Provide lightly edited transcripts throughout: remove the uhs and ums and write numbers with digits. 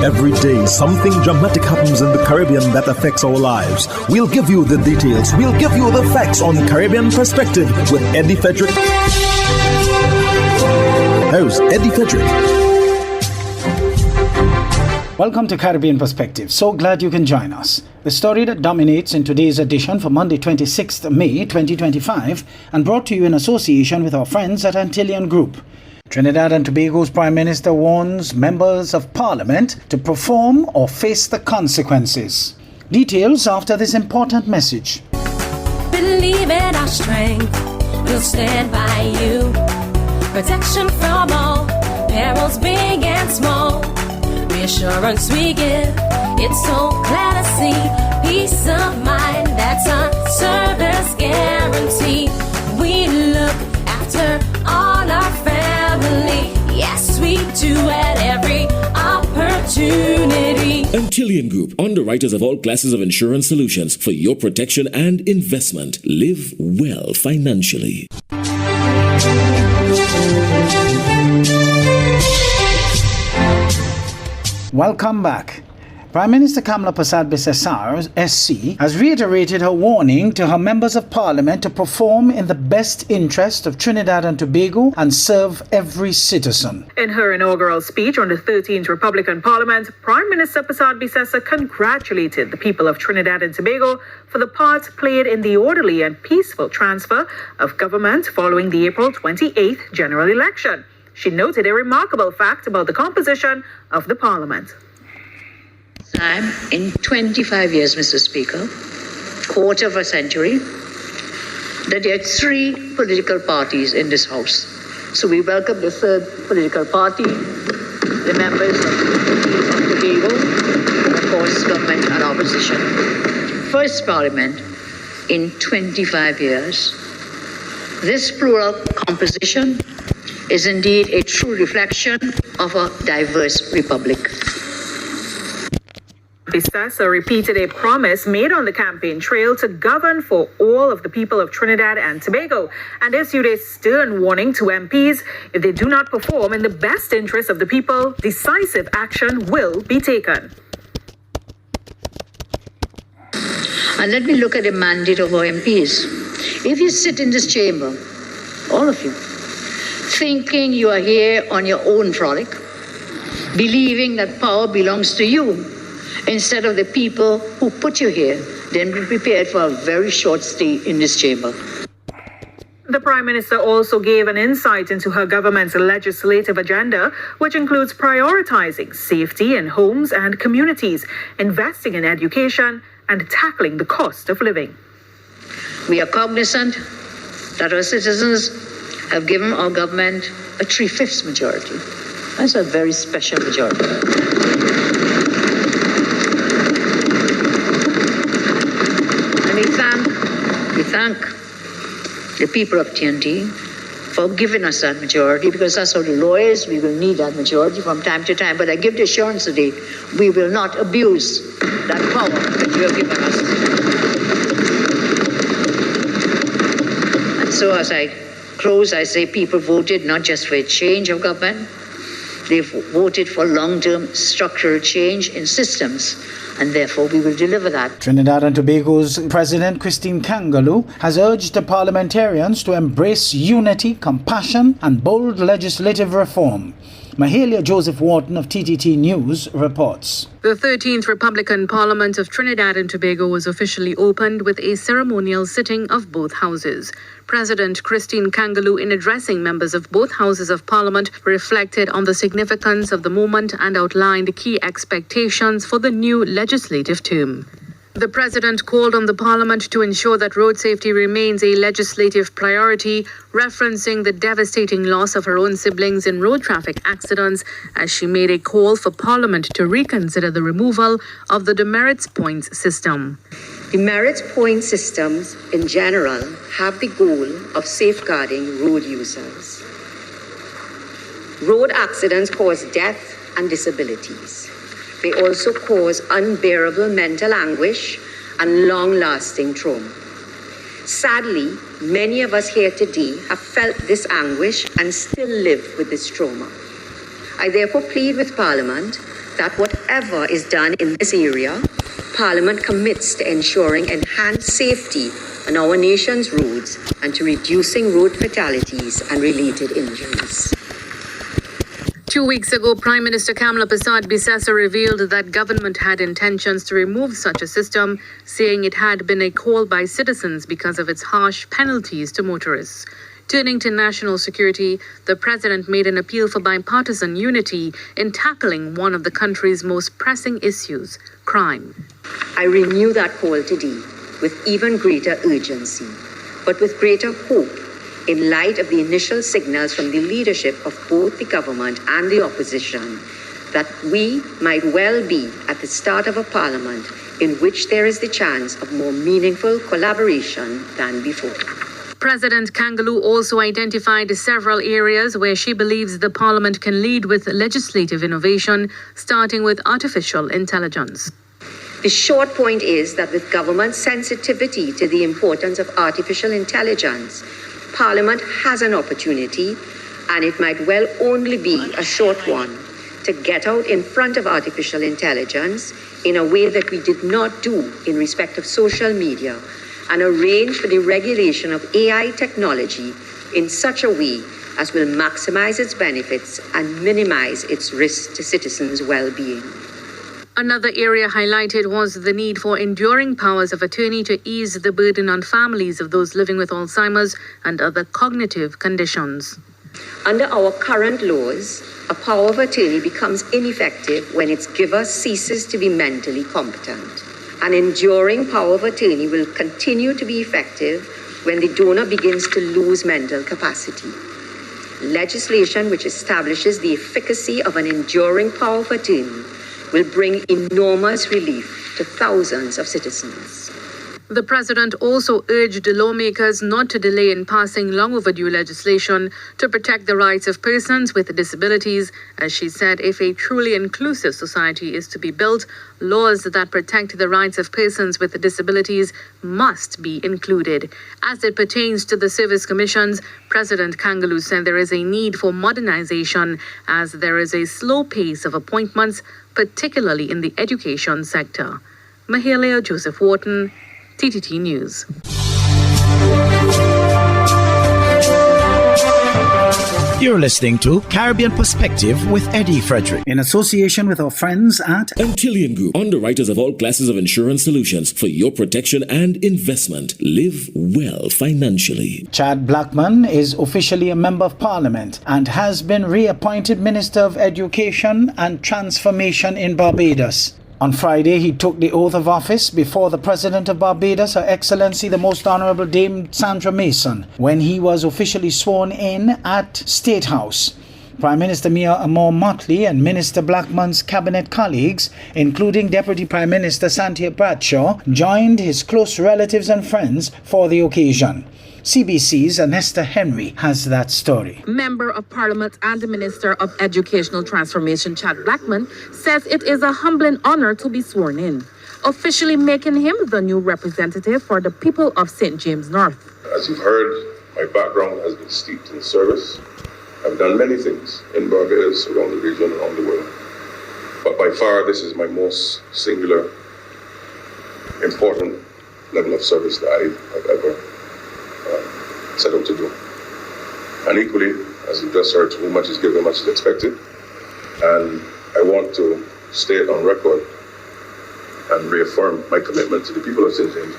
Every day, something dramatic happens in the Caribbean that affects our lives. We'll give you the details. We'll give you the facts on Caribbean Perspective with Eddie Frederick. Here's Eddie Frederick. Welcome to Caribbean Perspective. So glad you can join us. The story that dominates in today's edition for Monday 26th May 2025 and brought to you in association with our friends at Antillean Group. Trinidad and Tobago's Prime Minister warns members of Parliament to perform or face the consequences. Details after this important message. Believe in our strength, we'll stand by you. Protection from all, perils big and small. Reassurance we give, it's so clear to see. Peace of mind, that's a service guarantee. We look after all our family. Yes, we do at every opportunity. Antillean Group, underwriters of all classes of insurance solutions for your protection and investment. Live well financially. Welcome back. Prime Minister Kamla Persad-Bissessar, SC, has reiterated her warning to her members of Parliament to perform in the best interest of Trinidad and Tobago and serve every citizen. In her inaugural speech on the 13th Republican Parliament, Prime Minister Persad-Bissessar congratulated the people of Trinidad and Tobago for the part played in the orderly and peaceful transfer of government following the April 28th general election. She noted a remarkable fact about the composition of the Parliament. Time in 25 years, Mr. Speaker, quarter of a century, that there are 3 political parties in this House. So we welcome the 3rd political party, the members of Tobago, and of course government and opposition. First Parliament in 25 years. This plural composition is indeed a true reflection of a diverse republic. Bissessar repeated a promise made on the campaign trail to govern for all of the people of Trinidad and Tobago and issued a stern warning to MPs. If they do not perform in the best interest of the people, decisive action will be taken. And let me look at the mandate of our MPs. If you sit in this chamber, all of you, thinking you are here on your own frolic, believing that power belongs to you, instead of the people who put you here, then be prepared for a very short stay in this chamber. The Prime Minister also gave an insight into her government's legislative agenda, which includes prioritizing safety in homes and communities, investing in education, and tackling the cost of living. We are cognizant that our citizens have given our government a 3/5 majority. That's a very special majority. We thank the people of TNT for giving us that majority, because as for the lawyers, we will need that majority from time to time. But I give the assurance today, we will not abuse that power that you have given us. And so as I close, I say people voted not just for a change of government, they voted for long-term structural change in systems. And therefore, we will deliver that. Trinidad and Tobago's President Christine Kangaloo has urged the parliamentarians to embrace unity, compassion, and bold legislative reform. Mahalia Joseph Wharton of TTT News reports. The 13th Republican Parliament of Trinidad and Tobago was officially opened with a ceremonial sitting of both houses. President Christine Kangaloo, in addressing members of both houses of Parliament, reflected on the significance of the moment and outlined key expectations for the new legislative term. The President called on the Parliament to ensure that road safety remains a legislative priority, referencing the devastating loss of her own siblings in road traffic accidents, as she made a call for Parliament to reconsider the removal of the demerits points system. Demerits point systems in general have the goal of safeguarding road users. Road accidents cause death and disabilities. They also cause unbearable mental anguish and long-lasting trauma. Sadly, many of us here today have felt this anguish and still live with this trauma. I therefore plead with Parliament that whatever is done in this area, Parliament commits to ensuring enhanced safety on our nation's roads and to reducing road fatalities and related injuries. 2 weeks ago, Prime Minister Kamla Persad-Bissessar revealed that government had intentions to remove such a system, saying it had been a call by citizens because of its harsh penalties to motorists. Turning to national security, the president made an appeal for bipartisan unity in tackling one of the country's most pressing issues, crime. I renew that call today with even greater urgency, but with greater hope in light of the initial signals from the leadership of both the government and the opposition that we might well be at the start of a parliament in which there is the chance of more meaningful collaboration than before. President Kangaloo also identified several areas where she believes the parliament can lead with legislative innovation, starting with artificial intelligence. The short point is that with government sensitivity to the importance of artificial intelligence, Parliament has an opportunity, and it might well only be a short one, to get out in front of artificial intelligence in a way that we did not do in respect of social media, and arrange for the regulation of AI technology in such a way as will maximize its benefits and minimize its risk to citizens' well-being. Another area highlighted was the need for enduring powers of attorney to ease the burden on families of those living with Alzheimer's and other cognitive conditions. Under our current laws, a power of attorney becomes ineffective when its giver ceases to be mentally competent. An enduring power of attorney will continue to be effective when the donor begins to lose mental capacity. Legislation which establishes the efficacy of an enduring power of attorney will bring enormous relief to thousands of citizens. The president also urged lawmakers not to delay in passing long overdue legislation to protect the rights of persons with disabilities. As she said, if a truly inclusive society is to be built, laws that protect the rights of persons with disabilities must be included. As it pertains to the service commissions, President Kangaloo said there is a need for modernization as there is a slow pace of appointments, particularly in the education sector. Mahalia Joseph Wharton, TTT News. You're listening to Caribbean Perspective with Eddie Frederick, in association with our friends at Antillean Group, underwriters of all classes of insurance solutions for your protection and investment. Live well financially. Chad Blackman is officially a Member of Parliament and has been reappointed Minister of Education and Transformation in Barbados. On Friday, he took the oath of office before the President of Barbados, Her Excellency the Most Honourable Dame Sandra Mason, when he was officially sworn in at State House. Prime Minister Mia Motley and Minister Blackman's cabinet colleagues, including Deputy Prime Minister Santia Bradshaw, joined his close relatives and friends for the occasion. CBC's Anesta Henry has that story. Member of Parliament and the Minister of Educational Transformation, Chad Blackman, says it is a humbling honor to be sworn in, officially making him the new representative for the people of St. James North. As you've heard, my background has been steeped in service. I've done many things in Barbados, around the region, around the world. But by far, this is my most singular, important level of service that I have ever set out to do. And equally, as you just heard, to whom much is given, much is expected. And I want to state on record and reaffirm my commitment to the people of St. James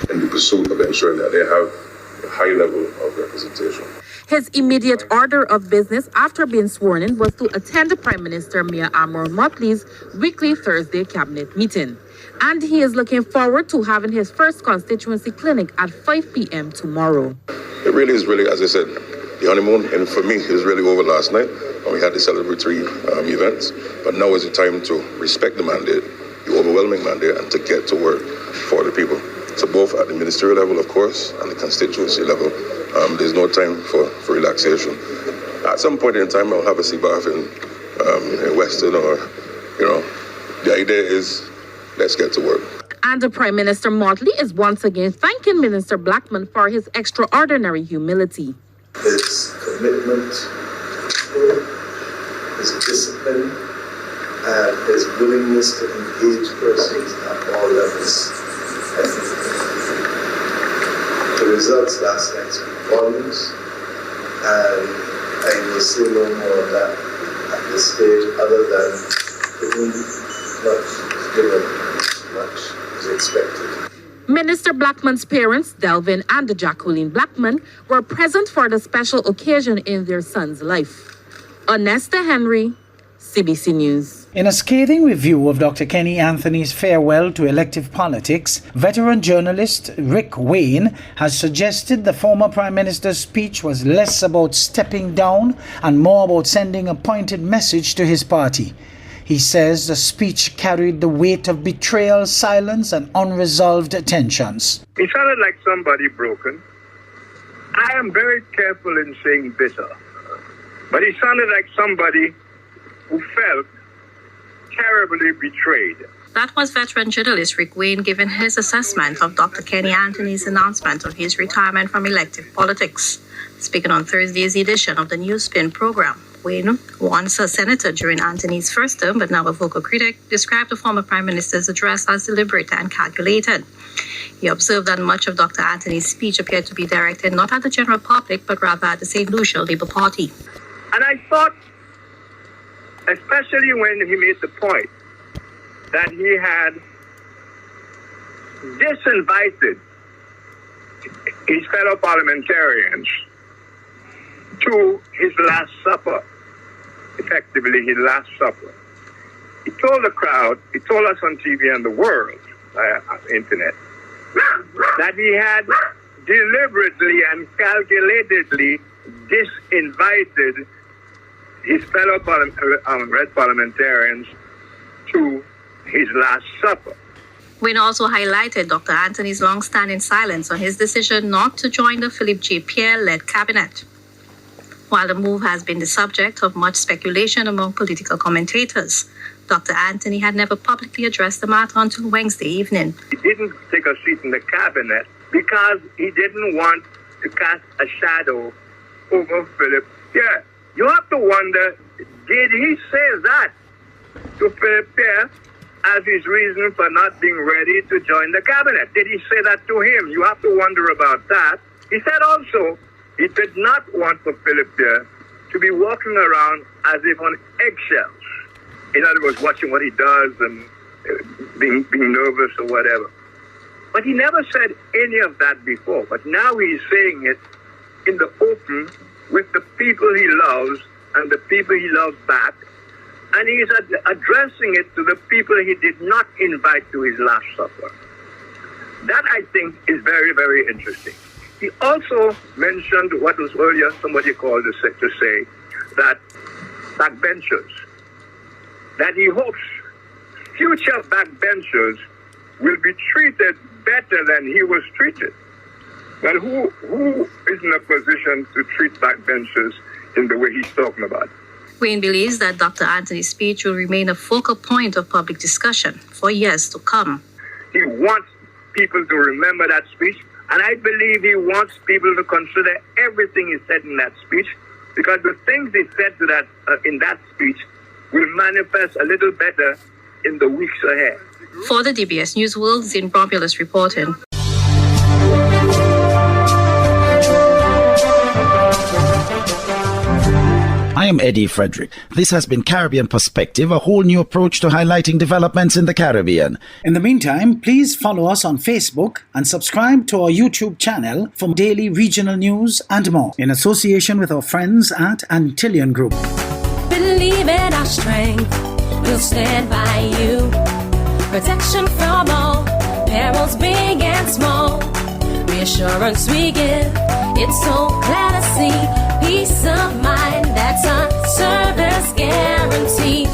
in the pursuit of ensuring that they have a high level of representation. His immediate order of business after being sworn in was to attend Prime Minister Mia Motley's weekly Thursday cabinet meeting. And he is looking forward to having his first constituency clinic at 5 p.m. tomorrow. It really is, as I said, the honeymoon, and for me, is really over last night when we had the celebratory events. But now is the time to respect the mandate, the overwhelming mandate, and to get to work for the people. So both at the ministerial level, of course, and the constituency level, there's no time for relaxation. At some point in time, I'll have a sea bath in Weston, or, the idea is, let's get to work. And the Prime Minister Motley is once again thanking Minister Blackman for his extraordinary humility. His commitment, his discipline, There's willingness to engage persons at all levels. The results last night speak volumes, and I will say no more of that at this stage, other than to whom much is given, much is expected. Minister Blackman's parents, Delvin and Jacqueline Blackman, were present for the special occasion in their son's life. Onesta Henry, CBC News. In a scathing review of Dr. Kenny Anthony's farewell to elective politics, veteran journalist Rick Wayne has suggested the former Prime Minister's speech was less about stepping down and more about sending a pointed message to his party. He says the speech carried the weight of betrayal, silence, and unresolved tensions. He sounded like somebody broken. I am very careful in saying bitter, but he sounded like somebody who felt terribly betrayed. That was veteran journalist Rick Wayne giving his assessment of Dr. Kenny Anthony's announcement of his retirement from elective politics. Speaking on Thursday's edition of the New Spin program, Wayne, once a senator during Anthony's first term but now a vocal critic, described the former Prime Minister's address as deliberate and calculated. He observed that much of Dr. Anthony's speech appeared to be directed not at the general public but rather at the St. Lucia Labour Party. And I thought, especially when he made the point that he had disinvited his fellow parliamentarians to his last supper, effectively his last supper. He told the crowd, he told us on TV and the world, via internet, that he had deliberately and calculatedly disinvited his fellow red parliamentarians to his last supper. Wayne also highlighted Dr. Anthony's long-standing silence on his decision not to join the Philip J. Pierre-led cabinet. While the move has been the subject of much speculation among political commentators, Dr. Anthony had never publicly addressed the matter until Wednesday evening. He didn't take a seat in the cabinet because he didn't want to cast a shadow over Philip Pierre. You have to wonder, did he say that to Philip Pierre as his reason for not being ready to join the cabinet? Did he say that to him? You have to wonder about that. He said also he did not want for Philip Pierre to be walking around as if on eggshells. In other words, watching what he does and being nervous or whatever. But he never said any of that before. But now he's saying it in the open with the people he loves and the people he loves back. And he's addressing it to the people he did not invite to his last supper. That, I think, is very, very interesting. He also mentioned what was earlier somebody called to say that backbenchers, that he hopes future backbenchers will be treated better than he was treated. But who is in a position to treat backbenchers in the way he's talking about? Wayne believes that Dr. Anthony's speech will remain a focal point of public discussion for years to come. He wants people to remember that speech, and I believe he wants people to consider everything he said in that speech, because the things he said to that in that speech will manifest a little better in the weeks ahead. For the DBS News World, Zin Bromulus reporting. I am Eddie Frederick. This has been Caribbean Perspective, a whole new approach to highlighting developments in the Caribbean. In the meantime, please follow us on Facebook and subscribe to our YouTube channel for daily regional news and more, in association with our friends at Antillian Group. Believe in our strength, we'll stand by you. Protection from all perils, big and small. Reassurance we give, it's so clear to see. Peace of mind, that's a service guarantee.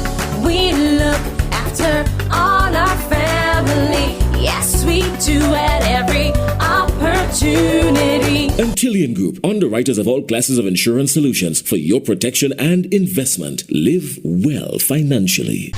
We look after all our family. Yes, we do at every opportunity. Antillian Group, underwriters of all classes of insurance solutions for your protection and investment. Live well financially.